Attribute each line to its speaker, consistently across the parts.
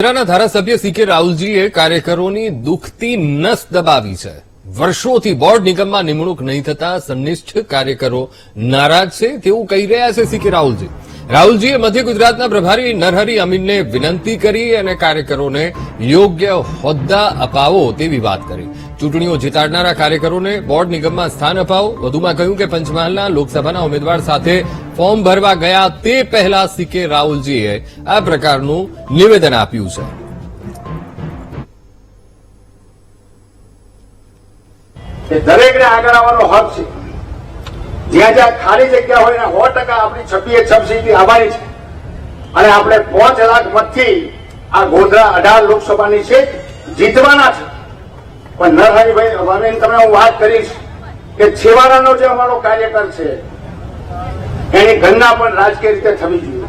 Speaker 1: ગોધરાના ધારાસભ્ય સીકે રાહુલજીએ કાર્યકરોની દુખતી નસ દબાવી છે. વર્ષોથી બોર્ડ નિગમમાં નિમણૂક નહીં થતા સંનિષ્ઠ કાર્યકરો નારાજ છે તેવું કહી રહ્યા છે સીકે રાહુલજી. રાહુલજીએ મધ્ય ગુજરાતના પ્રભારી નરહરી અમીનને વિનંતી કરી અને કાર્યકરોને યોગ્ય હોદ્દા અપાવો તેવી વાત કરી. ચૂંટણીઓ જીતાડનારા કાર્યકરોને બોર્ડ નિગમમાં સ્થાન અપાવો. વધુમાં કહ્યું કે પંચમહાલના લોકસભાના ઉમેદવાર સાથે ફોર્મ ભરવા ગયા તે પહેલા સીકે રાહુલજીએ આ પ્રકારનું નિવેદન આપ્યું છે.
Speaker 2: દરેકને આગળ આવવાનો હક છે. જ્યાં જ્યાં ખાલી જગ્યા હોય ને 100% આપણી 26 સીટ આવવાની છે અને આપણે 5 લાખ મતથી આ ગોધરા 18 લોકસભાની સીટ જીતવાના છે. પણ નરહરીભાઈ અમીન તમને હું વાત કરીશ કે છેવાડાનો જે અમારો કાર્યકર છે એની ગણના પણ રાજકીય રીતે થવી જોઈએ.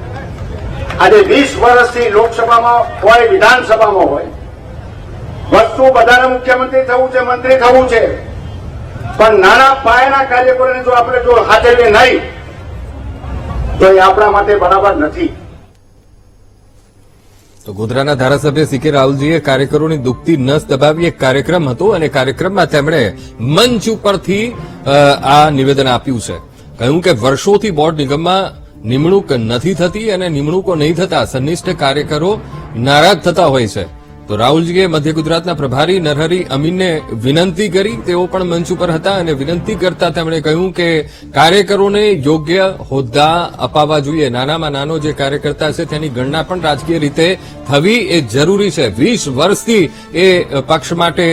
Speaker 2: આજે 20 વર્ષથી લોકસભામાં હોય વિધાનસભામાં હોય વસ્તુ બધાને મુખ્યમંત્રી થવું છે, મંત્રી થવું છે, પણ નાના પાયાના કાર્યકરોને જો આપણે જો હાજરી નહીં તો એ આપણા માટે બરાબર નથી.
Speaker 1: તો ગોધરાના ધારાસભ્ય સીકે રાહુલજીએ કાર્યકરોની દુખતી નસ દબાવી એક કાર્યક્રમ હતો અને કાર્યક્રમમાં તેમણે મંચ ઉપરથી આ નિવેદન આપ્યું છે. કહ્યું કે વર્ષોથી બોર્ડ નિગમમાં નિમણૂક નથી થતી અને નિમણૂકો નહીં થતા સંનિષ્ઠ કાર્યકરો નારાજ થતા હોય છે. તો રાહુલજીએ મધ્ય ગુજરાતના પ્રભારી નરહરી અમીનને વિનંતી કરી. તેઓ પણ મંચ ઉપર હતા અને વિનંતી કરતા તેમણે કહ્યું કે કાર્યકરોને યોગ્ય હોદ્દા અપાવવા જોઈએ. નાનામાં નાનો જે કાર્યકર્તા છે તેની ગણના પણ રાજકીય રીતે થવી એ જરૂરી છે. 20 વર્ષથી એ પક્ષ માટે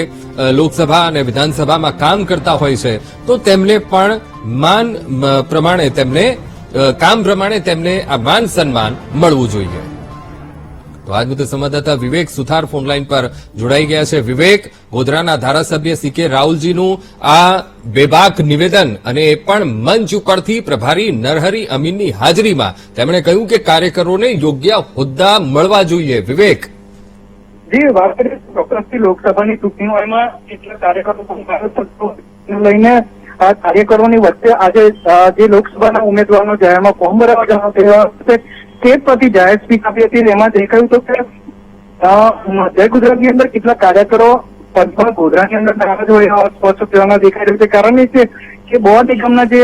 Speaker 1: લોકસભા અને વિધાનસભામાં કામ કરતા હોય છે તો તેમને પણ કામ પ્રમાણે તેમને આ માન સન્માન મળવું જોઈએ. તો આજ મુદ્દે સંવાદદાતા વિવેક સુથાર ફોનલાઈન પર જોડાઈ ગયા છે. વિવેક, ગોધરાના ધારાસભ્ય સીકે રાહુલજીનું આ બેબાક નિવેદન અને એ પણ મંચ ઉપરથી પ્રભારી નરહરી અમીનની હાજરીમાં તેમણે કહ્યું કે કાર્યકરોને યોગ્ય હોદ્દા મળવા જોઈએ. વિવેક
Speaker 3: જી, વાત કરીએ ચોક્કસથી લોકસભાની ચૂંટણીઓમાં કેટલા કાર્યકરો લઈને આ કાર્યકરોની વચ્ચે આજે જે લોકસભાના ઉમેદવારનો જાહેરમાં ફોર્મ ભરવા જવાનો તે પરથી જાહેર સ્પીચ આપી હતી. એમાં દેખાયું હતું કે મધ્ય ગુજરાતની અંદર કેટલા કાર્યકરો પંચમહાલ ગોધરાની અંદર નારાજ હોય સ્પષ્ટ દેવામાં દેખાઈ રહ્યું છે. કારણ એ છે કે બોર્ડ નિગમના જે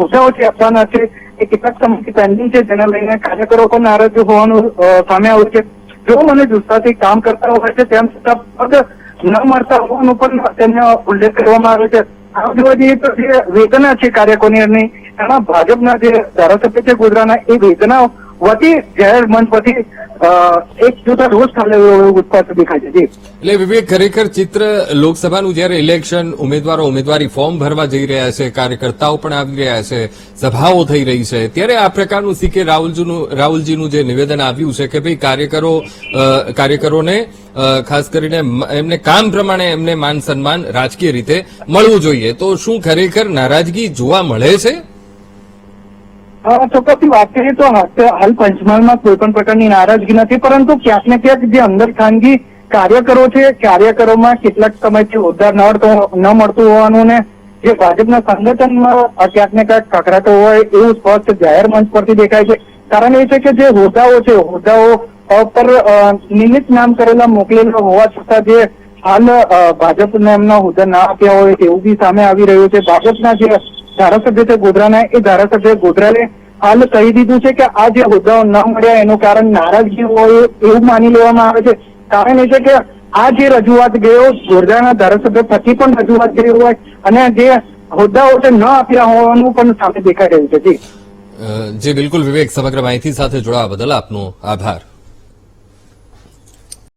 Speaker 3: હોદ્દાઓ છે આપવાના છે એ કેટલાક સમયથી પેન્ડિંગ છે, જેને લઈને કાર્યકરો પણ નારાજ હોવાનું સામે આવ્યું છે. જો મને જુસ્સાથી કામ કરતા હોય છે તેમ છતાં પદ ન મળતા હોવાનો પણ તેમને ઉલ્લેખ કરવામાં આવ્યો છે. આ જોવા જઈએ તો જે વેદના છે કાર્યકરોની એમાં ભાજપના જે ધારાસભ્ય છે ગોધરાના એ વેદના વતી જાહેર મંચ પરથી એક જોતા રોષ ચાલે ઉત્પાદ દેખાય છે.
Speaker 1: એટલે વિવેક, ખરેખર ચિત્ર લોકસભાનું જયારે ઇલેક્શન ઉમેદવારી ફોર્મ ભરવા જઈ રહ્યા છે, કાર્યકર્તાઓ પણ આવી રહ્યા છે, સભાઓ થઈ રહી છે, ત્યારે આ પ્રકારનું સીકે રાહુલજીનું જે નિવેદન આવ્યું છે કે ભાઈ કાર્યકરોને ખાસ કરીને એમને કામ પ્રમાણે એમને માન સન્માન રાજકીય રીતે મળવું જોઈએ, તો શું ખરેખર નારાજગી જોવા મળે છે?
Speaker 3: ચોક્કસથી વાત કરીએ તો હાલ પંચમહાલમાં કોઈ પણ પ્રકારની નારાજગી નથી, પરંતુ ક્યાંક ને ક્યાંક જે અંદર ખાનગી કાર્યકરો છે કાર્યકરોમાં કેટલાક સમયથી હોદ્દા ન મળતું હોવાનું ને જે ભાજપના સંગઠનમાં ક્યાંક ને ક્યાંક કકરાટો હોય એવું સ્પષ્ટ જાહેર મંચ પરથી દેખાય છે. કારણ એ છે કે જે હોદ્દાઓ છે હોદ્દાઓ પર નિમિત્ત નામ કરેલા મોકલેલા હોવા છતાં જે હાલ ભાજપને એમના હોદ્દા ના આપ્યા હોય તેવું બી સામે આવી રહ્યું છે. ભાજપના જે ધારાસભ્ય છે ગોધરાના એ ધારાસભ્ય ગોધરાને હાલ કહી દીધું છે કે આ જે હોદ્દાઓ ન મળ્યા એનું કારણ નારાજગી હોય એવું માની લેવામાં આવે છે. કારણ એ છે કે આ જે રજૂઆત ગયો ગોધરાના ધારાસભ્ય થકી પણ રજૂઆત ગઈ હોય અને જે હોદ્દાઓ છે ન આપ્યા હોવાનું પણ સામે દેખાઈ રહ્યું છે.
Speaker 1: જી બિલકુલ વિવેક, સમગ્ર માહિતી સાથે જોડાવા બદલ આપનો આભાર.